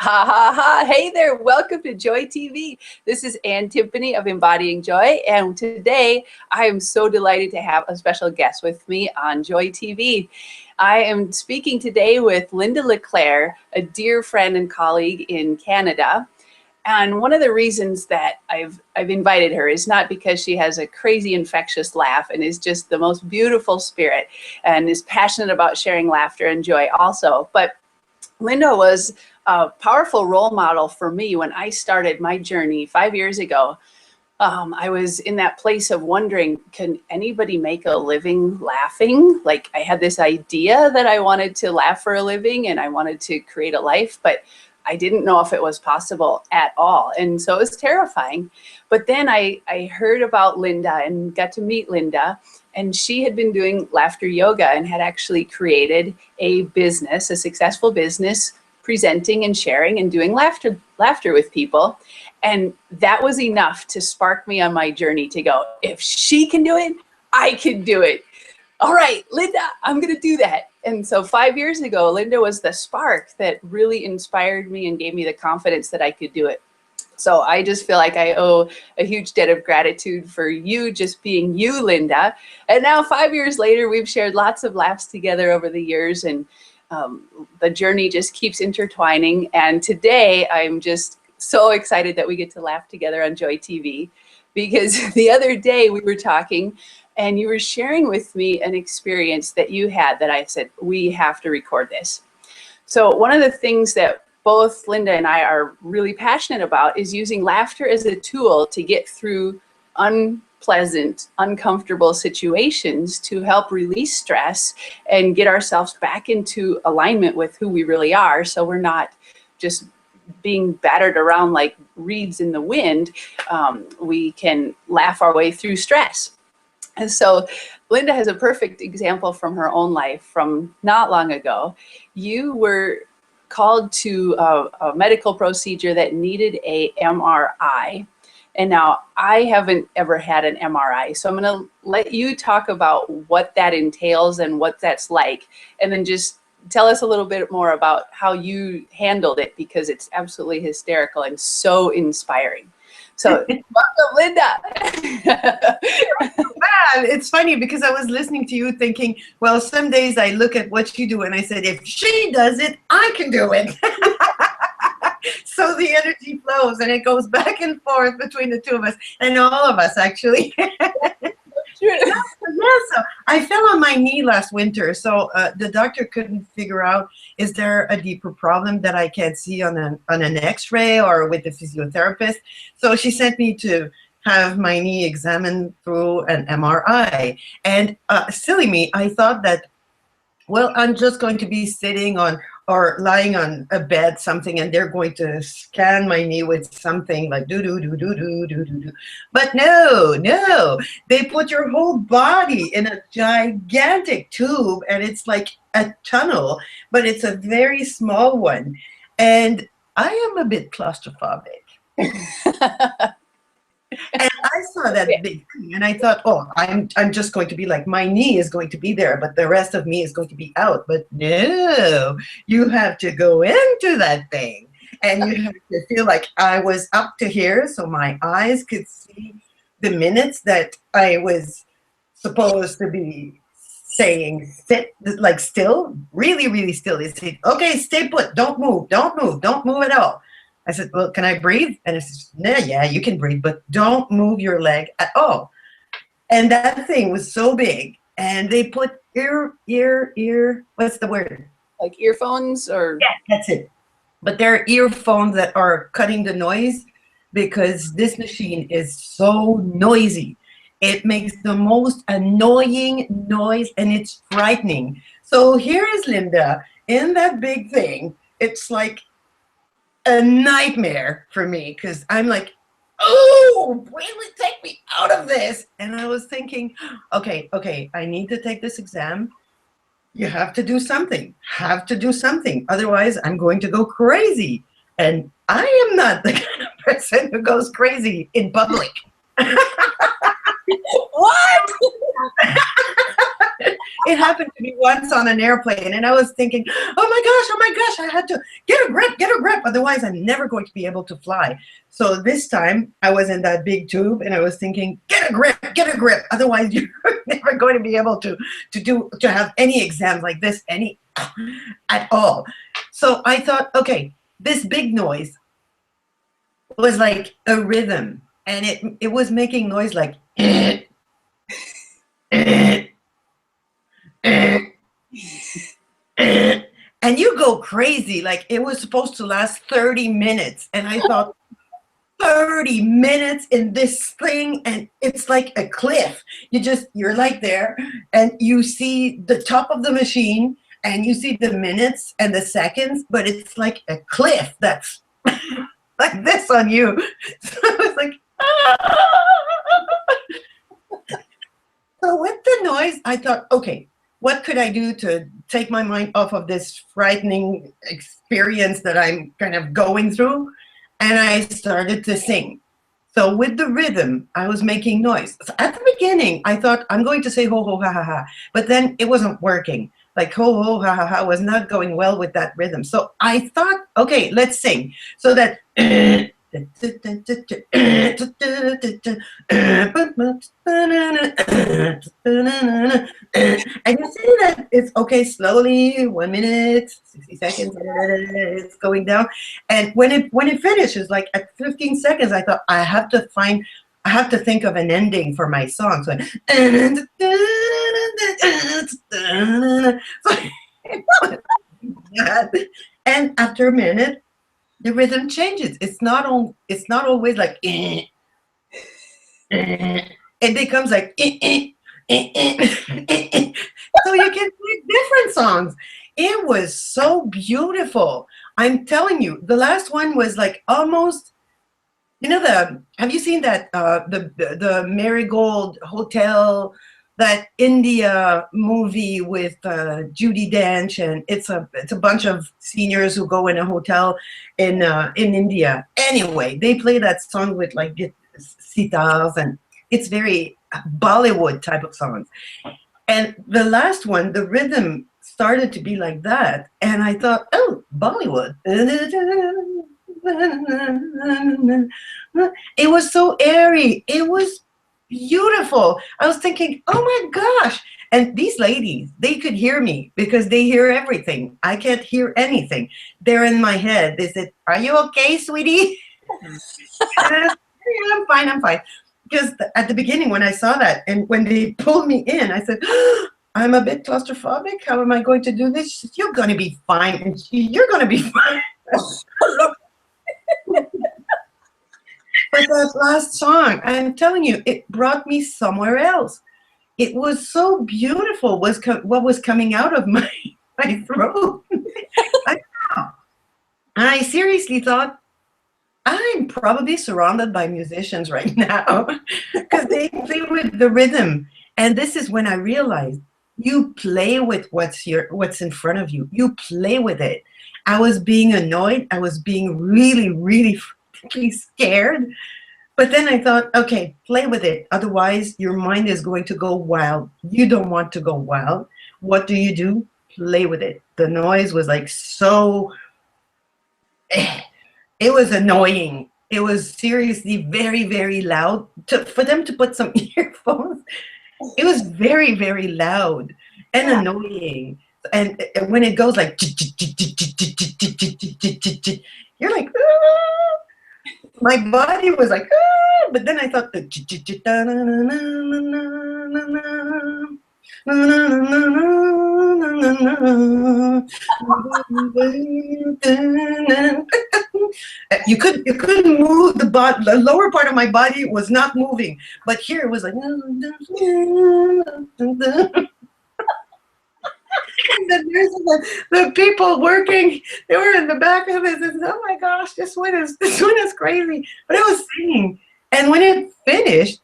Ha ha ha. Hey there. Welcome to Joy TV. This is Ann Timpany of Embodying Joy. And today I am so delighted to have a special guest with me on Joy TV. I am speaking today with Linda Leclerc, a dear friend and colleague in Canada. And one of the reasons that I've invited her is not because she has a crazy infectious laugh and is just the most beautiful spirit and is passionate about sharing laughter and joy also, but Linda was a powerful role model for me when I started my journey 5 years ago. I was in that place of wondering, can anybody make a living laughing? Like, I had this idea that I wanted to laugh for a living and I wanted to create a life, but I didn't know if it was possible at all. And so it was terrifying. But then I heard about Linda and got to meet Linda. And she had been doing laughter yoga and had actually created a business, a successful business, presenting and sharing and doing laughter with people. And that was enough to spark me on my journey to go, if she can do it, I can do it. All right, Linda, I'm going to do that. And so 5 years ago, Linda was the spark that really inspired me and gave me the confidence that I could do it. So I just feel like I owe a huge debt of gratitude for you just being you, Linda. And now 5 years later, we've shared lots of laughs together over the years, and the journey just keeps intertwining. And today I'm just so excited that we get to laugh together on Joy TV, because the other day we were talking and you were sharing with me an experience that you had that I said, we have to record this. So one of the things that both Linda and I are really passionate about is using laughter as a tool to get through unpleasant, uncomfortable situations to help release stress and get ourselves back into alignment with who we really are, so we're not just being battered around like reeds in the wind. We can laugh our way through stress. And so Linda has a perfect example from her own life from not long ago. You were called to a medical procedure that needed a MRI. And now I haven't ever had an MRI. So I'm going to let you talk about what that entails and what that's like. And then just tell us a little bit more about how you handled it, because it's absolutely hysterical and so inspiring. So welcome, Linda. It's funny because I was listening to you thinking, well, some days I look at what you do and I said, if she does it, I can do it. So the energy flows and it goes back and forth between the two of us and all of us, actually. Yeah, so I fell on my knee last winter, so the doctor couldn't figure out, is there a deeper problem that I can't see on an x-ray or with the physiotherapist? So she sent me to have my knee examined through an MRI. And silly me, I thought that, well, I'm just going to be sitting on or lying on a bed, something, and they're going to scan my knee with something like do-do-do-do-do-do-do-do. But no, they put your whole body in a gigantic tube, and it's like a tunnel, but it's a very small one. And I am a bit claustrophobic. And I saw that big thing and I thought, oh, I'm just going to be like, my knee is going to be there, but the rest of me is going to be out. But no, you have to go into that thing and you have to feel like I was up to here so my eyes could see the minutes that I was supposed to be saying sit, like still, really, really still. They say, okay, stay put, don't move at all. I said, well, can I breathe? And it says, nah, yeah, you can breathe, but don't move your leg at all. And that thing was so big. And they put what's the word? Like earphones or? Yeah, that's it. But there are earphones that are cutting the noise because this machine is so noisy. It makes the most annoying noise and it's frightening. So here is Linda in that big thing. It's like a nightmare for me because I'm like, oh, really take me out of this. And I was thinking, okay, I need to take this exam. You have to do something, Otherwise, I'm going to go crazy. And I am not the kind of person who goes crazy in public. What? It happened to me once on an airplane, and I was thinking, oh my gosh, I had to get a grip, otherwise I'm never going to be able to fly. So this time I was in that big tube, and I was thinking, get a grip, otherwise you're never going to be able to have any exams like this at all. So I thought, okay, this big noise was like a rhythm, and it was making noise like and you go crazy. Like, it was supposed to last 30 minutes, and I thought, 30 minutes in this thing, and it's like a cliff. You're like there, and you see the top of the machine, and you see the minutes and the seconds, but it's like a cliff that's like this on you. So I was like, So with the noise, I thought, okay, what could I do to take my mind off of this frightening experience that I'm kind of going through? And I started to sing. So with the rhythm, I was making noise. So at the beginning, I thought, I'm going to say ho, ho, ha, ha, ha. But then it wasn't working. Like ho, ho, ha, ha, ha was not going well with that rhythm. So I thought, okay, let's sing. So that... And you see that it's okay, slowly, 1 minute, 60 seconds, it's going down. And when it finishes, like at 15 seconds, I thought, I have to think of an ending for my song. So, and after a minute, the rhythm changes. It's not always like it becomes like so you can play different songs. It was so beautiful. I'm telling you, the last one was like almost, have you seen that the Marigold Hotel, that India movie with Judi Dench, and it's a bunch of seniors who go in a hotel in India. Anyway, they play that song with like sitars, and it's very Bollywood type of songs. And the last one, the rhythm started to be like that, and I thought, oh, Bollywood. It was so airy. It was beautiful. I was thinking, oh my gosh. And these ladies, they could hear me because they hear everything. I can't hear anything. They're in my head. They said, are you okay, sweetie? Yeah, I'm fine. Because at the beginning when I saw that, and when they pulled me in, I said, I'm a bit claustrophobic. How am I going to do this? She said, you're going to be fine. And you're going to be fine. But that last song, I'm telling you, it brought me somewhere else. It was so beautiful, what was coming out of my throat. And I seriously thought, I'm probably surrounded by musicians right now because they play with the rhythm. And this is when I realized, you play with what's in front of you. You play with it. I was being annoyed. I was being really, really scared. But then I thought, okay, play with it. Otherwise, your mind is going to go wild. You don't want to go wild. What do? Play with it. The noise was like so... It was annoying. It was seriously very, very loud. For them to put some earphones, it was very, very loud and annoying. And when it goes like... You're like... My body was like, ah, but then I thought, you couldn't move the lower part of my body was not moving, but here it was like, the people working, they were in the back of it. And, oh my gosh, this one is crazy. But it was singing, and when it finished,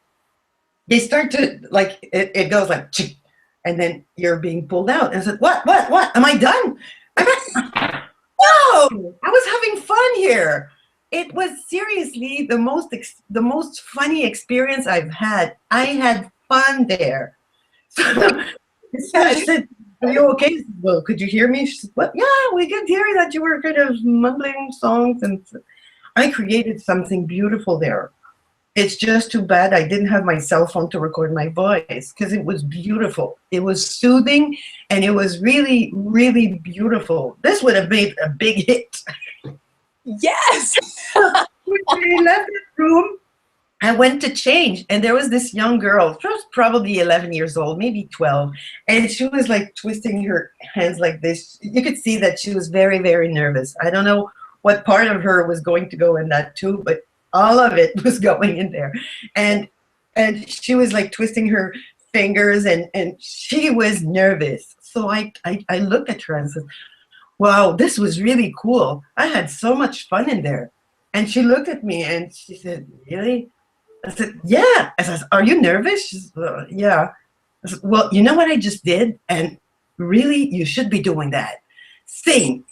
they start to like it goes like, chick, and then you're being pulled out. And I said, what? Am I done? No, I was having fun here. It was seriously the most funny experience I've had. I had fun there. So So I said, are you okay? She said, well, could you hear me? She said, well, yeah, we could hear that you were kind of mumbling songs. And I created something beautiful there. It's just too bad I didn't have my cell phone to record my voice, because it was beautiful. It was soothing, and it was really, really beautiful. This would have made a big hit. Yes. When I left the room, I went to change, and there was this young girl. She was probably 11 years old, maybe 12, and she was like twisting her hands like this. You could see that she was very, very nervous. I don't know what part of her was going to go in that too, but all of it was going in there. And she was like twisting her fingers, and she was nervous. So I looked at her and said, wow, this was really cool. I had so much fun in there. And she looked at me and she said, really? I said, yeah. I said, are you nervous? She said, yeah. I said, well, you know what I just did? And really, you should be doing that. Sing.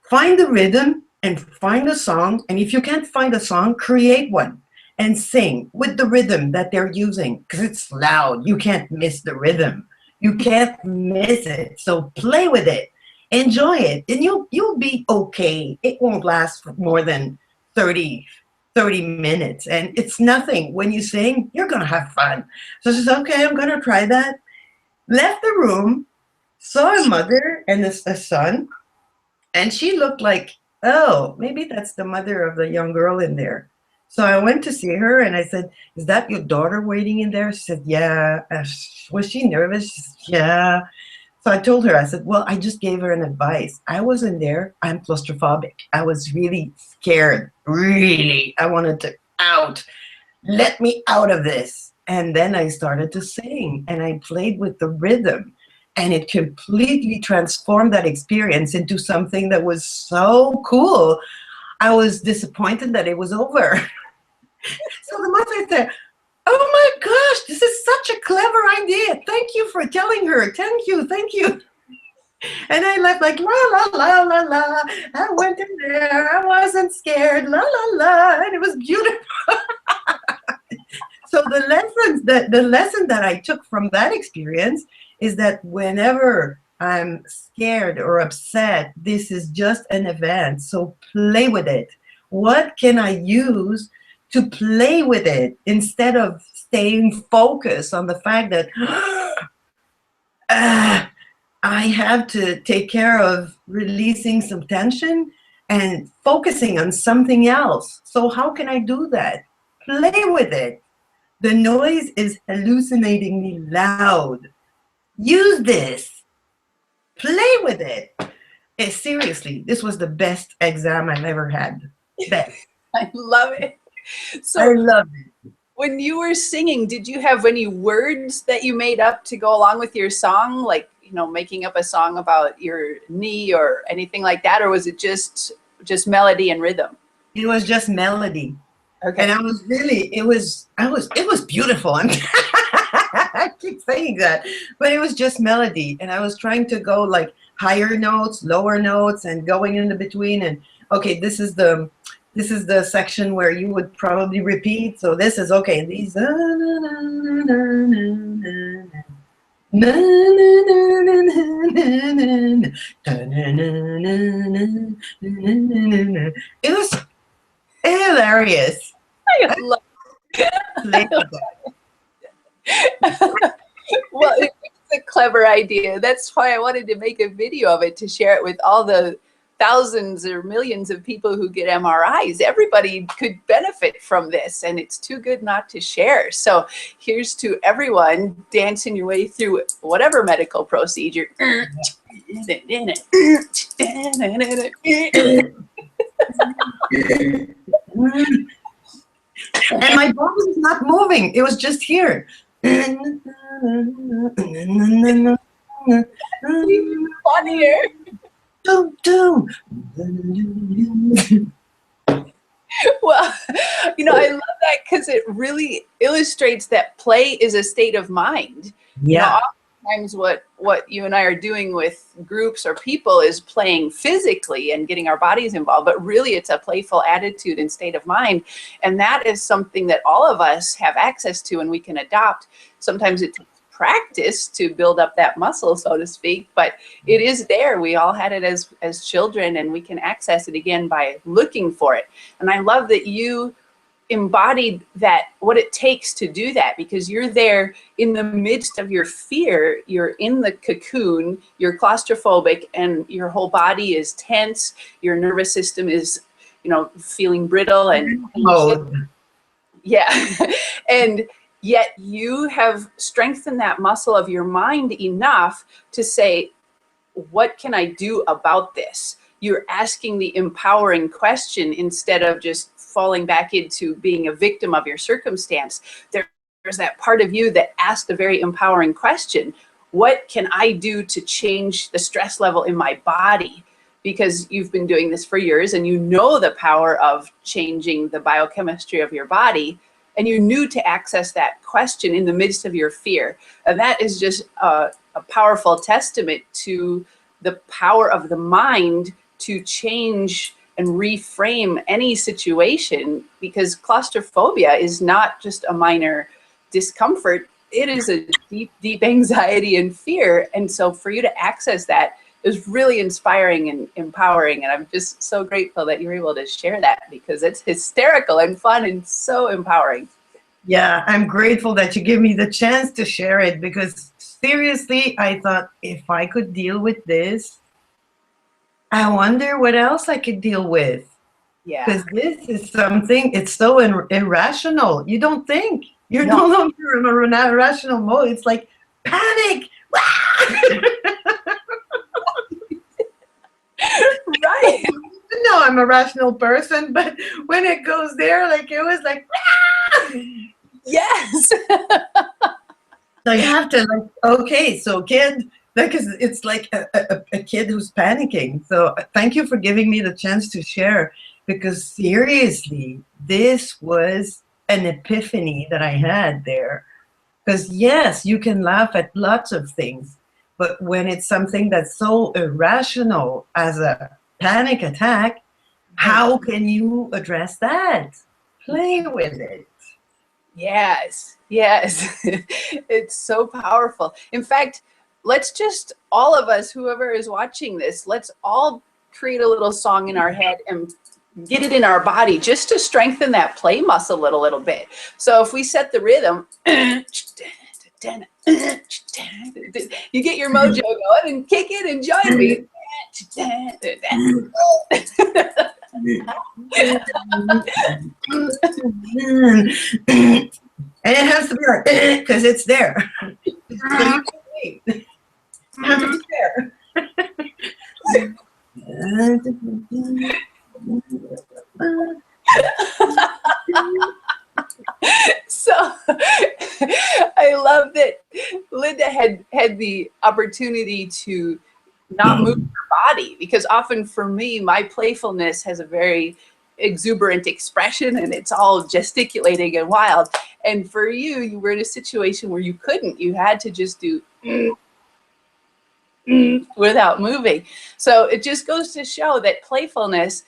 Find the rhythm and find a song. And if you can't find a song, create one and sing with the rhythm that they're using, because it's loud. You can't miss the rhythm. You can't miss it. So play with it. Enjoy it. And you'll be okay. It won't last for more than 30 minutes, and it's nothing. When you sing, you're gonna have fun. So she said, okay, I'm gonna try that. Left the room, saw a mother and a son, and she looked like, oh, maybe that's the mother of the young girl in there. So I went to see her, and I said, is that your daughter waiting in there? She said, yeah. Was she nervous? She said, yeah. So I told her, I said, well, I just gave her an advice. I wasn't there. I'm claustrophobic. I was really scared. Really. I wanted to out. Let me out of this. And then I started to sing, and I played with the rhythm, and it completely transformed that experience into something that was so cool. I was disappointed that it was over. So the mother said, oh my gosh, this is such a clever idea. Thank you for telling her. Thank you, thank you. And I left like, la, la, la, la, la. I went in there. I wasn't scared. La, la, la. And it was beautiful. So the lesson that I took from that experience is that whenever I'm scared or upset, this is just an event. So play with it. What can I use to play with it instead of staying focused on the fact that I have to take care of releasing some tension and focusing on something else. So how can I do that? Play with it. The noise is hallucinatingly loud. Use this. Play with it. Seriously, this was the best exam I've ever had. Best. I love it. So I love it. when you were singing, did you have any words that you made up to go along with your song? Like, you know, making up a song about your knee or anything like that? Or was it just melody and rhythm? It was just melody. Okay. And I was really, it was beautiful. I keep saying that, but it was just melody. And I was trying to go like higher notes, lower notes, and going in the between. And okay, this is the section where you would probably repeat. So this is okay. These. It was hilarious. I love Well, it's a clever idea. That's why I wanted to make a video of it, to share it with all the thousands or millions of people who get MRIs. Everybody could benefit from this, and it's too good not to share. So here's to everyone dancing your way through whatever medical procedure. And my body was not moving. It was just here. Funnier. Well, you know, I love that because it really illustrates that play is a state of mind. Yeah. You know, oftentimes what you and I are doing with groups or people is playing physically and getting our bodies involved, but really it's a playful attitude and state of mind. And that is something that all of us have access to and we can adopt. Sometimes it takes practice to build up that muscle, so to speak, but it is there. We all had it as children, and we can access it again by looking for it. And I love that you embodied that, what it takes to do that, because you're there in the midst of your fear. You're in the cocoon, you're claustrophobic, and your whole body is tense. Your nervous system is, you know, feeling brittle and yeah. And yet you have strengthened that muscle of your mind enough to say, what can I do about this? You're asking the empowering question instead of just falling back into being a victim of your circumstance. There's that part of you that asked a very empowering question. What can I do to change the stress level in my body? Because you've been doing this for years, and you know the power of changing the biochemistry of your body, and you knew to access that question in the midst of your fear. And that is just a powerful testament to the power of the mind to change and reframe any situation, because claustrophobia is not just a minor discomfort. It is a deep, deep anxiety and fear. And so for you to access that is really inspiring and empowering. And I'm just so grateful that you're able to share that, because it's hysterical and fun and so empowering. Yeah, I'm grateful that you give me the chance to share it, because seriously, I thought, if I could deal with this, I wonder what else I could deal with. Yeah. Because this is something, it's so irrational. You don't think. You're no longer in a rational mode. It's like panic. Right. No, I'm a rational person, but when it goes there, like it was like, yes. So you have to, like, okay, so kid, because it's like a kid who's panicking. So thank you for giving me the chance to share, because seriously, this was an epiphany that I had there. Because yes, you can laugh at lots of things, but when it's something that's so irrational as a panic attack, how can you address that? Play with it. Yes, yes. It's so powerful. In fact, let's just, all of us, whoever is watching this, let's all create a little song in our head and get it in our body just to strengthen that play muscle a little bit. So if we set the rhythm, you get your mojo going and kick it and join me. And it has to be like, because it's there. So I love that Linda had the opportunity to not move her body, because often for me, my playfulness has a very exuberant expression and it's all gesticulating and wild. And for you, you were in a situation where you couldn't. You had to just do without moving. So it just goes to show that playfulness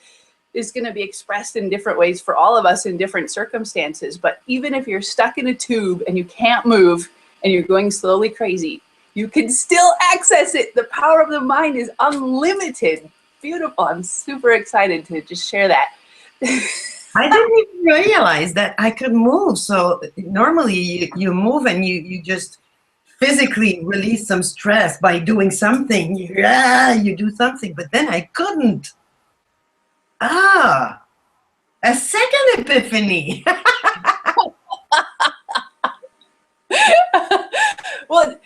is going to be expressed in different ways for all of us in different circumstances. But even if you're stuck in a tube and you can't move and you're going slowly crazy, you can still access it. The power of the mind is unlimited. Beautiful. I'm super excited to just share that. I didn't even realize that I could move. So normally you move and you just physically release some stress by doing something. You do something, but then I couldn't. Ah, a second epiphany. Well,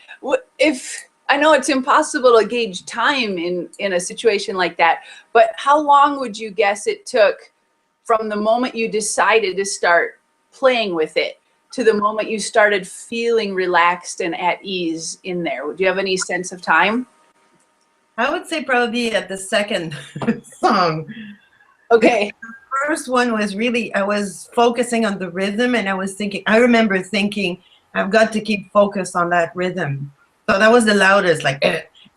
if I know it's impossible to gauge time in a situation like that, but how long would you guess it took from the moment you decided to start playing with it to the moment you started feeling relaxed and at ease in there? Do you have any sense of time? I would say probably at the second song. Okay. The first one was really, I was focusing on the rhythm, and I remember thinking, I've got to keep focused on that rhythm. So that was the loudest, like,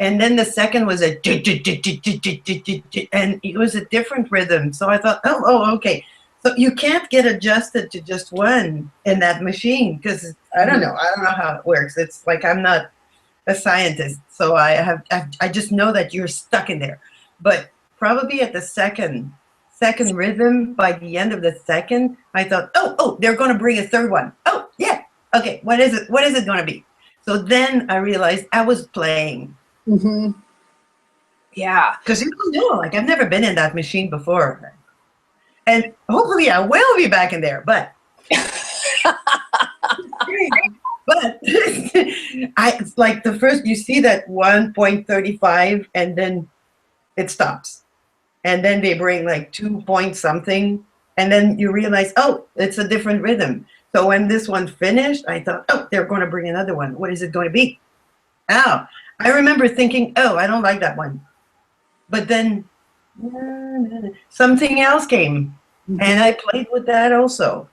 and then the second was and it was a different rhythm. So I thought, oh, okay. So you can't get adjusted to just one in that machine because I don't know. I don't know how it works. It's like I'm not a scientist, so I just know that you're stuck in there. But probably at the second rhythm, by the end of the second, I thought, oh, they're going to bring a third one. Oh, yeah. Okay, what is it? What is it going to be? So then I realized I was playing. Mm-hmm. Yeah. Because you don't know, like I've never been in that machine before. And hopefully I will be back in there, but but I like the first, you see that 1.35 and then it stops. And then they bring like 2 point something. And then you realize, oh, it's a different rhythm. So when this one finished, I thought, oh, they're going to bring another one. What is it going to be? Oh, I remember thinking, oh, I don't like that one. But then something else came. And I played with that also.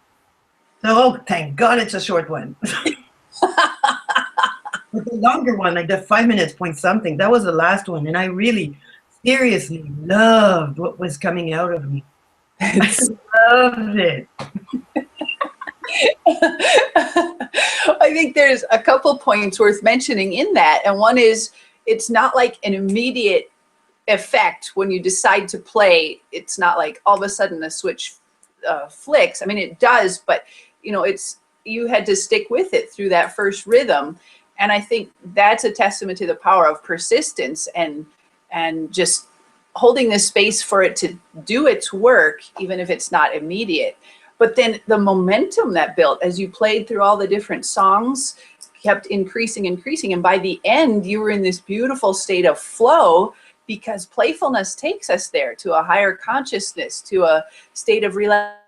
So, oh, thank God it's a short one. But the longer one, like the 5 minutes point something, that was the last one. And I really, seriously loved what was coming out of me. I loved it. I think there's a couple points worth mentioning in that. And one is, it's not like an immediate effect when you decide to play. It's not like all of a sudden the switch flicks. I mean, it does, but you had to stick with it through that first rhythm. And I think that's a testament to the power of persistence and just holding the space for it to do its work, even if it's not immediate. But then the momentum that built as you played through all the different songs kept increasing. And by the end, you were in this beautiful state of flow, because playfulness takes us there to a higher consciousness, to a state of relaxed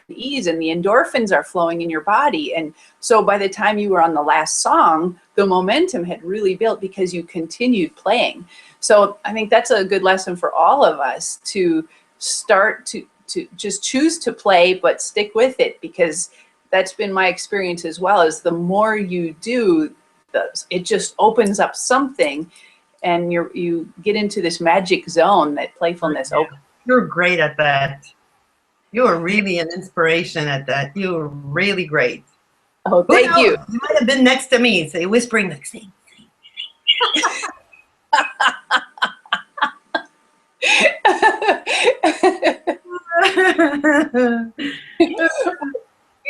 ease, and the endorphins are flowing in your body. And so by the time you were on the last song, the momentum had really built because you continued playing. So I think that's a good lesson for all of us, to start to just choose to play, but stick with it, because that's been my experience as well. Is the more you do, it just opens up something, and you get into this magic zone that playfulness opens. You're great at that. You're really an inspiration at that. You're really great. Oh, thank you. You might have been next to me, say whispering next thing.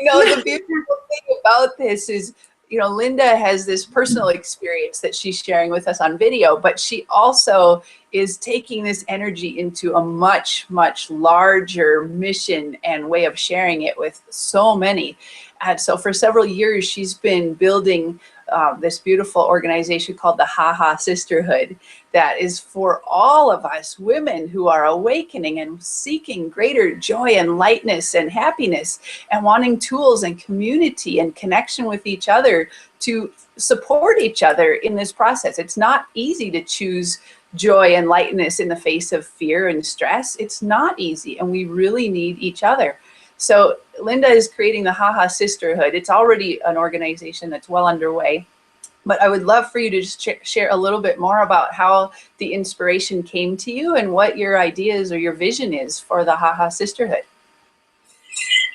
The beautiful thing about this is, Linda has this personal experience that she's sharing with us on video, but she also is taking this energy into a much, much larger mission and way of sharing it with so many. And so for several years, she's been building this beautiful organization called the Haha Sisterhood, that is for all of us women who are awakening and seeking greater joy and lightness and happiness, and wanting tools and community and connection with each other to support each other in this process. It's not easy to choose joy and lightness in the face of fear and stress. It's not easy, and we really need each other. So Linda is creating the Haha Sisterhood. It's already an organization that's well underway, but I would love for you to just share a little bit more about how the inspiration came to you and what your ideas or your vision is for the Haha Sisterhood.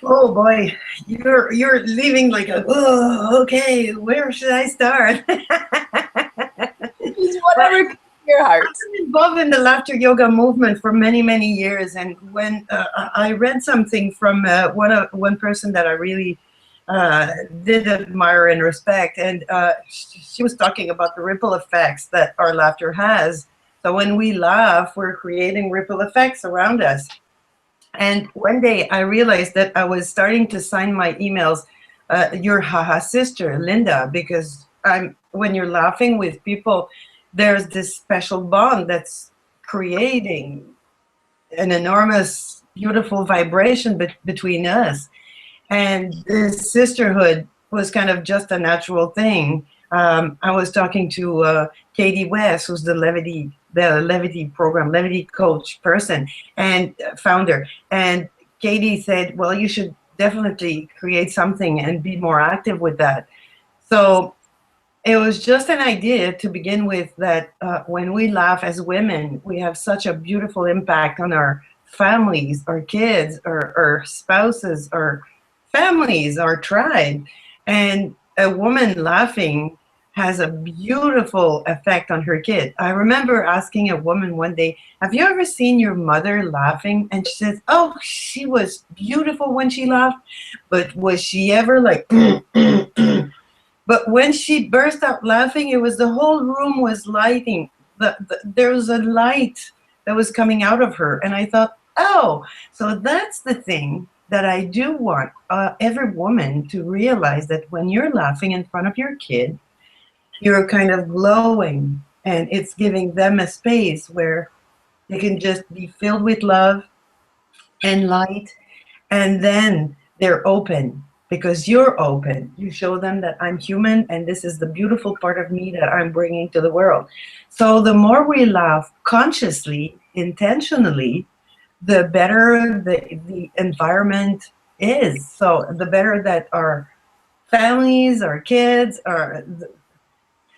Oh boy, you're leaving like okay, where should I start? Just whatever your heart. I've been involved in the laughter yoga movement for many, many years, and when I read something from one person that I really did admire and respect, and she was talking about the ripple effects that our laughter has. So when we laugh, we're creating ripple effects around us. And one day I realized that I was starting to sign my emails, your Haha sister, Linda, because when you're laughing with people, there's this special bond that's creating an enormous, beautiful vibration between us. And this sisterhood was kind of just a natural thing. I was talking to Katie West, who's the Levity program, Levity coach person and founder. And Katie said, well, you should definitely create something and be more active with that. So it was just an idea to begin with, that when we laugh as women, we have such a beautiful impact on our families, our kids, our spouses, our families, our tribe. And a woman laughing has a beautiful effect on her kid. I remember asking a woman one day, have you ever seen your mother laughing? And she says, oh, she was beautiful when she laughed, but was she ever like, but when she burst out laughing, it was the whole room was lighting. There was a light that was coming out of her. And I thought, oh, so that's the thing that I do want every woman to realize, that when you're laughing in front of your kid, you're kind of glowing, and it's giving them a space where they can just be filled with love and light, and then they're open because you're open. You show them that I'm human, and this is the beautiful part of me that I'm bringing to the world. So the more we laugh consciously, intentionally, the better the environment is. So the better that our families, our kids,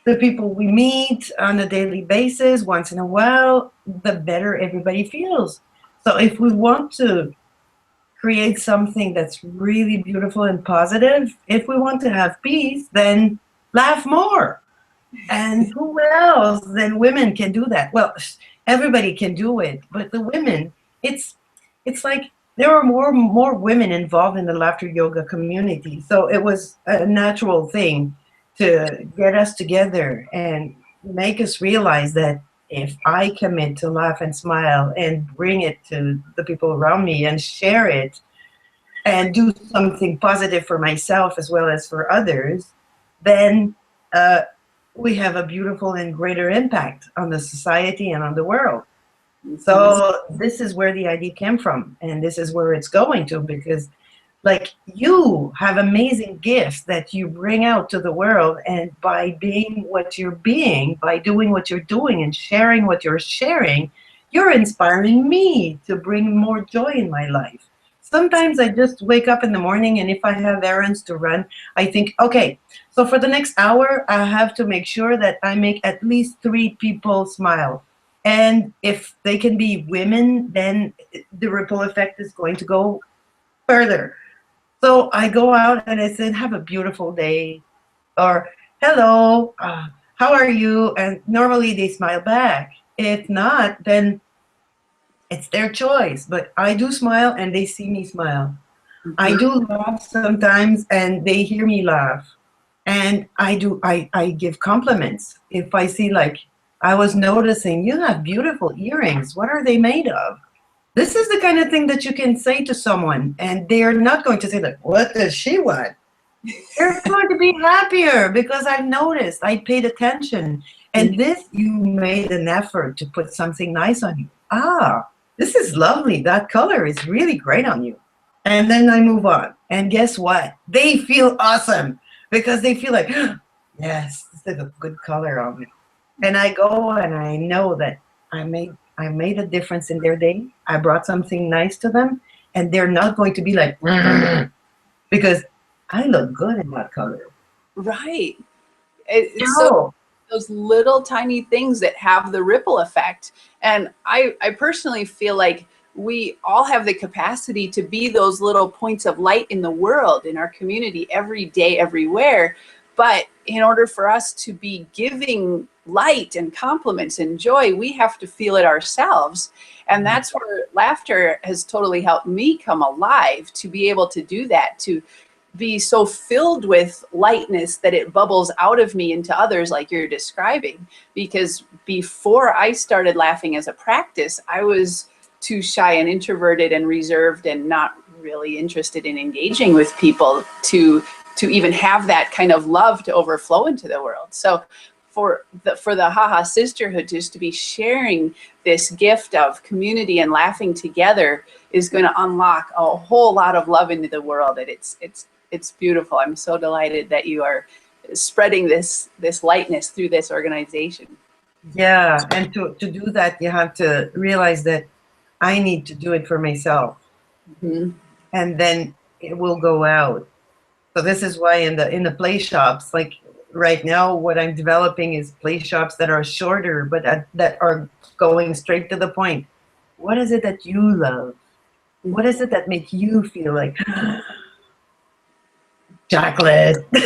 the people we meet on a daily basis, once in a while, the better everybody feels. So if we want to create something that's really beautiful and positive, if we want to have peace, then laugh more. And who else than women can do that? Well, everybody can do it, but the women, it's like there are more women involved in the laughter yoga community. So it was a natural thing to get us together and make us realize that if I commit to laugh and smile and bring it to the people around me and share it and do something positive for myself as well as for others, then we have a beautiful and greater impact on the society and on the world. So this is where the idea came from, and this is where it's going to, because like you have amazing gifts that you bring out to the world, and by being what you're being, by doing what you're doing and sharing what you're sharing, you're inspiring me to bring more joy in my life. Sometimes I just wake up in the morning, and if I have errands to run, I think, okay, so for the next hour, I have to make sure that I make at least 3 people smile. And if they can be women, then the ripple effect is going to go further. So I go out and I said, have a beautiful day, or hello, how are you? And normally they smile back. If not, then it's their choice. But I do smile and they see me smile. I do laugh sometimes and they hear me laugh. And I give compliments. If I see, like, I was noticing, you have beautiful earrings. What are they made of? This is the kind of thing that you can say to someone, and they're not going to say, like, what does she want? They're going to be happier because I've noticed, I paid attention, and this, you made an effort to put something nice on you. Ah, this is lovely. That color is really great on you. And then I move on. And guess what? They feel awesome because they feel like, yes, this is a good color on me. And I go and I know that I made a difference in their day. I brought something nice to them, and they're not going to be like, because I look good in that color. Right. It's so those little tiny things that have the ripple effect. And I personally feel like we all have the capacity to be those little points of light in the world, in our community, every day, everywhere. But in order for us to be giving light and compliments and joy, we have to feel it ourselves. And that's where laughter has totally helped me come alive, to be able to do that, to be so filled with lightness that it bubbles out of me into others, like you're describing. Because before I started laughing as a practice, I was too shy and introverted and reserved and not really interested in engaging with people to even have that kind of love to overflow into the world. So for the Haha Sisterhood just to be sharing this gift of community and laughing together is going to unlock a whole lot of love into the world. And it's beautiful. I'm so delighted that you are spreading this lightness through this organization. Yeah, and to do that, you have to realize that I need to do it for myself, and then it will go out. So this is why in the play shops, like right now, what I'm developing is play shops that are shorter, but that are going straight to the point. What is it that you love? What is it that makes you feel like chocolate? No,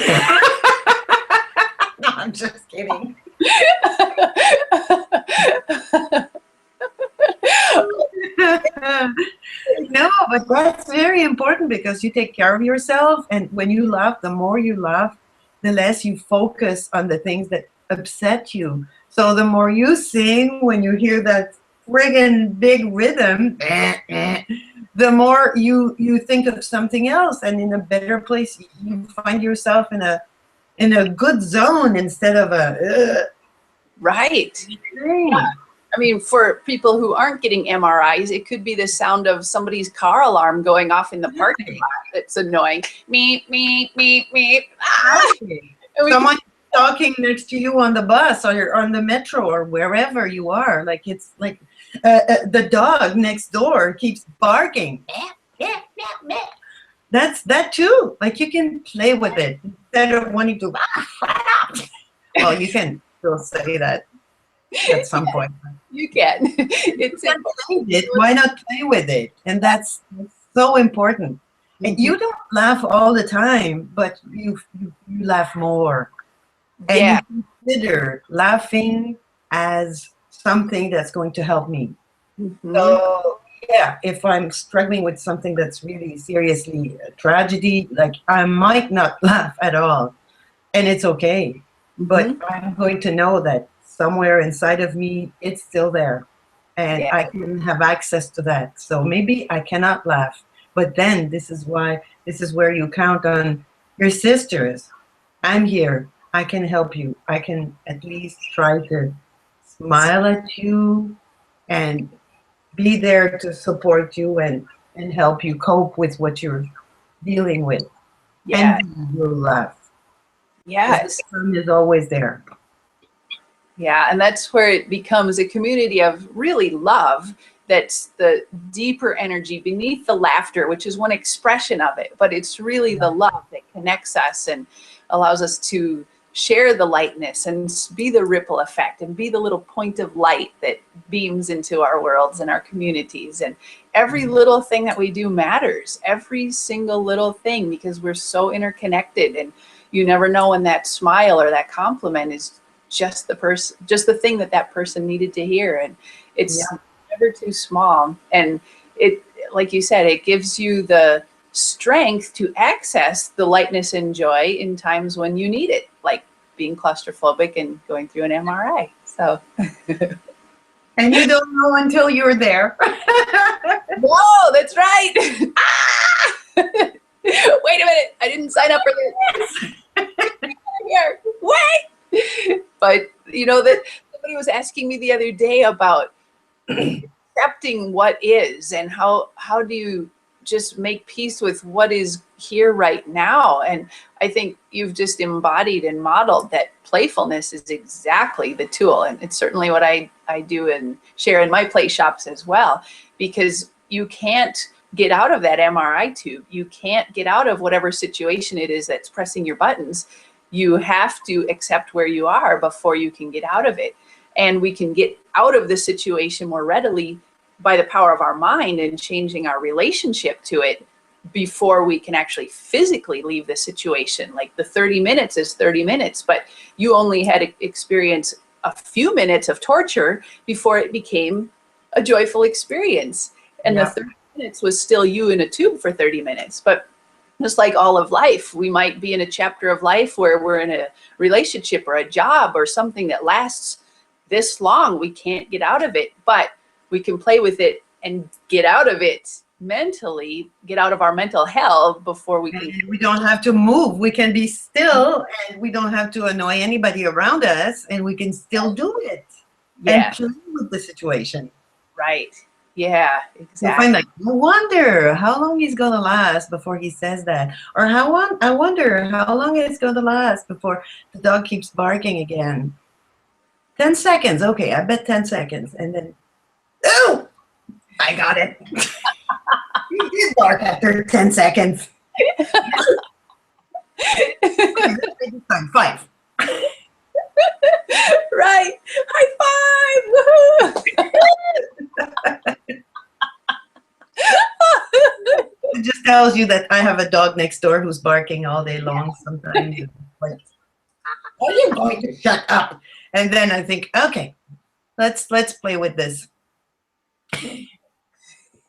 I'm just kidding. No, but that's very important because you take care of yourself, and when you laugh, the more you laugh, the less you focus on the things that upset you. So the more you sing when you hear that friggin' big rhythm, the more you think of something else, and in a better place. You find yourself in a good zone instead of a Right. thing. I mean, for people who aren't getting MRIs, it could be the sound of somebody's car alarm going off in the parking lot. That's annoying. Meep, meep, meep, meep. Ah! Someone talking next to you on the bus or on the metro or wherever you are. Like it's like the dog next door keeps barking. That's that too. Like you can play with it instead of wanting to. Well, you can still say that at some point. You can. It's Why not play with it? And that's so important. And you don't laugh all the time, but you laugh more. And yeah. you consider laughing as something that's going to help me. So yeah, if I'm struggling with something that's really seriously a tragedy, like I might not laugh at all. And it's okay. But I'm going to know that somewhere inside of me, it's still there. And I can have access to that. So maybe I cannot laugh. But then this is where you count on your sisters. I'm here. I can help you. I can at least try to smile at you and be there to support you and help you cope with what you're dealing with. Yeah. And you'll laugh. Yes. The sun is always there. Yeah, and that's where it becomes a community of really love. That's the deeper energy beneath the laughter, which is one expression of it, but it's really the love that connects us and allows us to share the lightness and be the ripple effect and be the little point of light that beams into our worlds and our communities. And every little thing that we do matters, every single little thing, because we're so interconnected, and you never know when that smile or that compliment is just the thing that person needed to hear. And it's never too small. And it, like you said, it gives you the strength to access the lightness and joy in times when you need it, like being claustrophobic and going through an MRI. So. And you don't know until you're there. Whoa, that's right. Ah! Wait a minute, I didn't sign up for this. Here, wait. But you know that somebody was asking me the other day about accepting what is, and how do you just make peace with what is here right now. And I think you've just embodied and modeled that playfulness is exactly the tool. And it's certainly what I do and share in my play shops as well, because you can't get out of that MRI tube. You can't get out of whatever situation it is that's pressing your buttons. You have to accept where you are before you can get out of it. And we can get out of the situation more readily by the power of our mind and changing our relationship to it before we can actually physically leave the situation. Like the 30 minutes is 30 minutes, but you only had to experience a few minutes of torture before it became a joyful experience. And the 30 minutes was still you in a tube for 30 minutes. But just like all of life, we might be in a chapter of life where we're in a relationship or a job or something that lasts this long. We can't get out of it, but we can play with it and get out of it mentally, get out of our mental hell before we can. And we don't have to move. We can be still, and we don't have to annoy anybody around us, and we can still do it and play with the situation. Right. Yeah, exactly. You find like, I wonder how long he's going to last before he says that. Or I wonder how long it's going to last before the dog keeps barking again. 10 seconds. Okay, I bet 10 seconds. And then, oh, I got it. He did bark after 10 seconds. Time 5. Right. High five. Woohoo. tells you that I have a dog next door who's barking all day long sometimes. Like, are you going to shut up? And then I think, okay, let's play with this.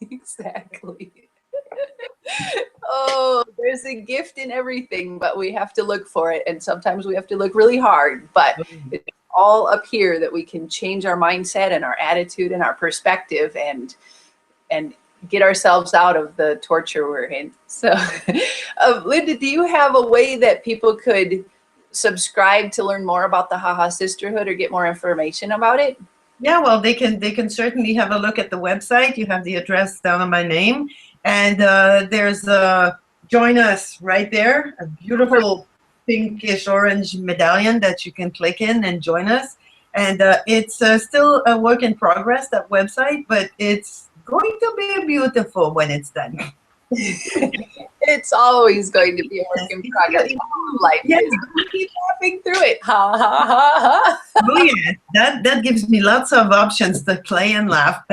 Exactly. Oh, there's a gift in everything, but we have to look for it. And sometimes we have to look really hard, but it's all up here that we can change our mindset and our attitude and our perspective and get ourselves out of the torture we're in. So, Linda, do you have a way that people could subscribe to learn more about the Haha Sisterhood or get more information about it? Yeah, well, they can certainly have a look at the website. You have the address down on my name, and there's join us right there, a beautiful pinkish orange medallion that you can click in and join us. And it's still a work in progress, that website, but it's going to be beautiful when it's done. It's always going to be a work in progress. Life is. Keep laughing through it. Ha ha ha ha. Oh yeah, that gives me lots of options to play and laugh.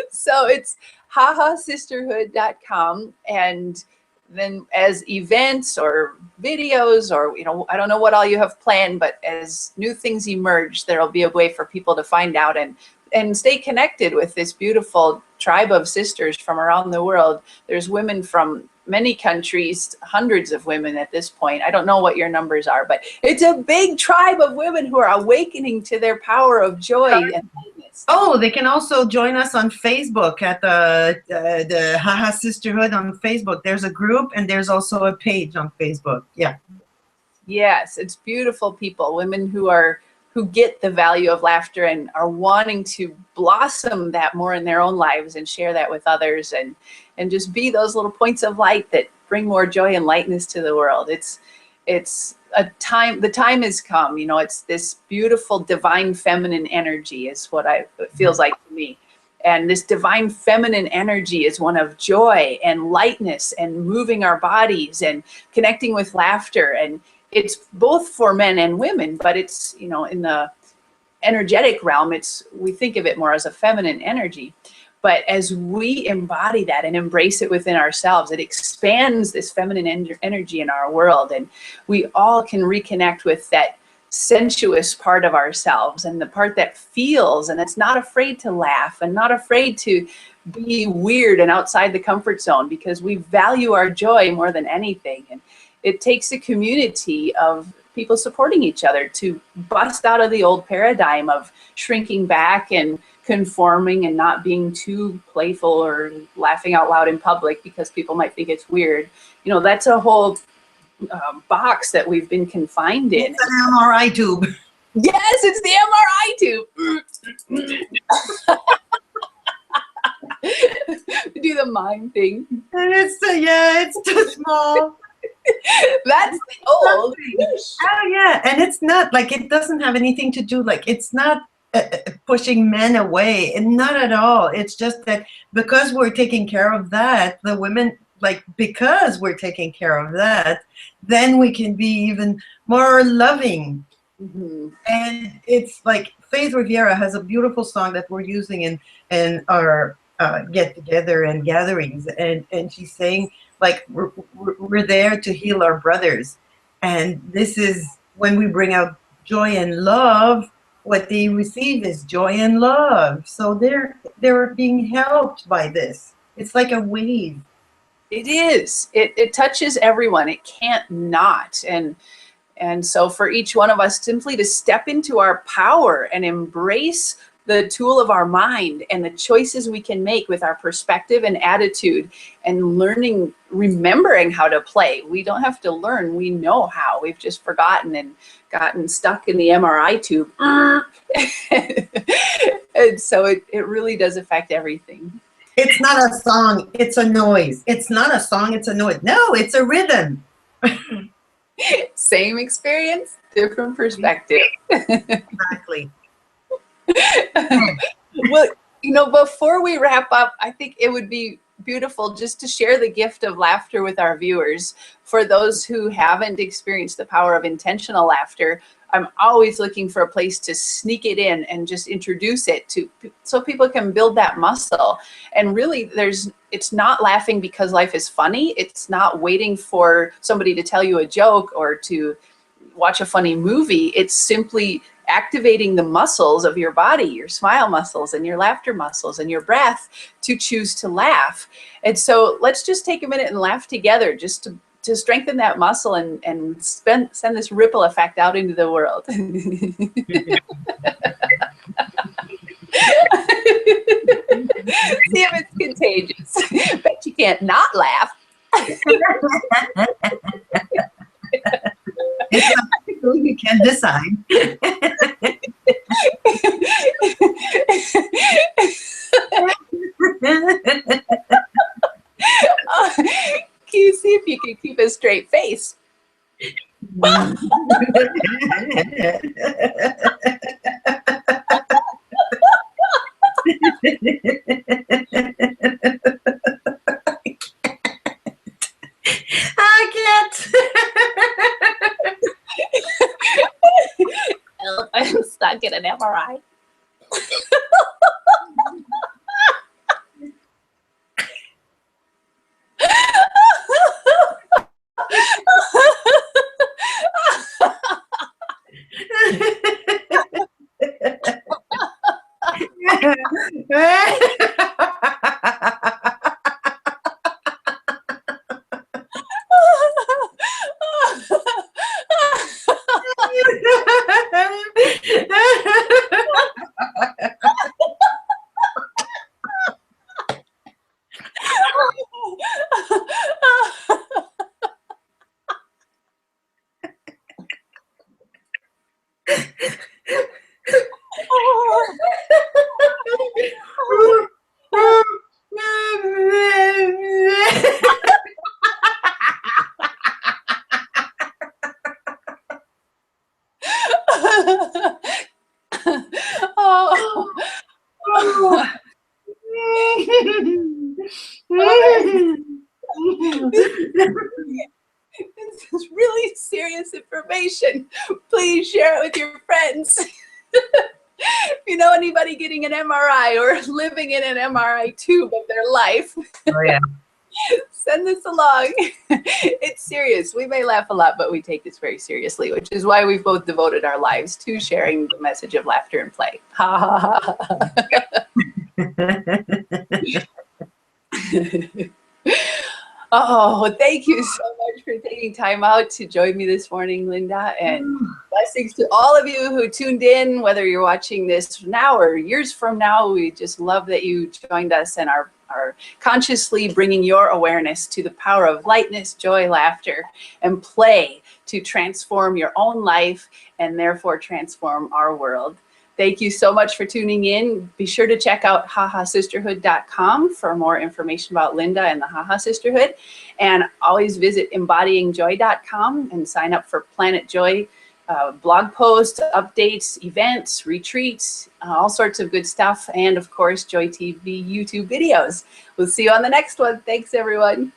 So it's hahasisterhood.com, and then as events or videos or, you know, I don't know what all you have planned, but as new things emerge, there'll be a way for people to find out and stay connected with this beautiful tribe of sisters from around the world. There's women from many countries, hundreds of women at this point. I don't know what your numbers are, but it's a big tribe of women who are awakening to their power of joy and lightness. Oh, they can also join us on Facebook at the Haha Sisterhood on Facebook. There's a group and there's also a page on Facebook. Yeah. Yes, it's beautiful people, women who get the value of laughter and are wanting to blossom that more in their own lives and share that with others and just be those little points of light that bring more joy and lightness to the world. It's a time, the time has come, you know, it's this beautiful divine feminine energy is what it feels like to me. And this divine feminine energy is one of joy and lightness and moving our bodies and connecting with laughter. And it's both for men and women, but it's, you know, in the energetic realm, we think of it more as a feminine energy. But as we embody that and embrace it within ourselves, it expands this feminine energy in our world. And we all can reconnect with that sensuous part of ourselves and the part that feels and it's not afraid to laugh and not afraid to be weird and outside the comfort zone, because we value our joy more than anything. And it takes a community of people supporting each other to bust out of the old paradigm of shrinking back and conforming and not being too playful or laughing out loud in public because people might think it's weird. You know, that's a whole box that we've been confined in. It's an MRI tube. Yes, it's the MRI tube. Do the mime thing. And it's too small. That's the old. Oh yeah, and it's not like, it doesn't have anything to do, like, it's not pushing men away, and not at all. It's just that because we're taking care of that, the women, like, because we're taking care of that, then we can be even more loving. Mm-hmm. And it's like Faith Riviera has a beautiful song that we're using in our get together and gatherings, and she's saying, like, we're there to heal our brothers, and this is when we bring out joy and love. What they receive is joy and love, so they're being helped by this. It's like a wave. It is. It touches everyone. It can't not. And so for each one of us simply to step into our power and embrace the tool of our mind and the choices we can make with our perspective and attitude, and learning, remembering how to play. We don't have to learn. We know how. We've just forgotten and gotten stuck in the MRI tube. And so it really does affect everything. It's not a song, it's a noise. It's not a song, it's a noise. No, it's a rhythm. Same experience, different perspective. Exactly. Well, you know, before we wrap up, I think it would be beautiful just to share the gift of laughter with our viewers. For those who haven't experienced the power of intentional laughter, I'm always looking for a place to sneak it in and just introduce it to, so people can build that muscle. And really, there's it's not laughing because life is funny. It's not waiting for somebody to tell you a joke or to watch a funny movie. It's simply activating the muscles of your body, your smile muscles and your laughter muscles and your breath to choose to laugh. And so let's just take a minute and laugh together, just to strengthen that muscle and send this ripple effect out into the world. See if it's contagious. Bet you can't not laugh. It's something you can decide. Can you see if you can keep a straight face? I can't. I'm stuck in an MRI. This is really serious information. Please share it with your friends. If you know anybody getting an MRI or living in an MRI tube of their life, Oh, yeah. send this along. It's serious. We may laugh a lot, but we take this very seriously, which is why we've both devoted our lives to sharing the message of laughter and play. Ha ha ha. Oh, thank you so much for taking time out to join me this morning, Linda, and blessings to all of you who tuned in, whether you're watching this now or years from now. We just love that you joined us and are consciously bringing your awareness to the power of lightness, joy, laughter, and play to transform your own life and therefore transform our world. Thank you so much for tuning in. Be sure to check out hahasisterhood.com for more information about Linda and the Haha Sisterhood. And always visit embodyingjoy.com and sign up for Planet Joy blog posts, updates, events, retreats, all sorts of good stuff. And of course, Joy TV YouTube videos. We'll see you on the next one. Thanks, everyone.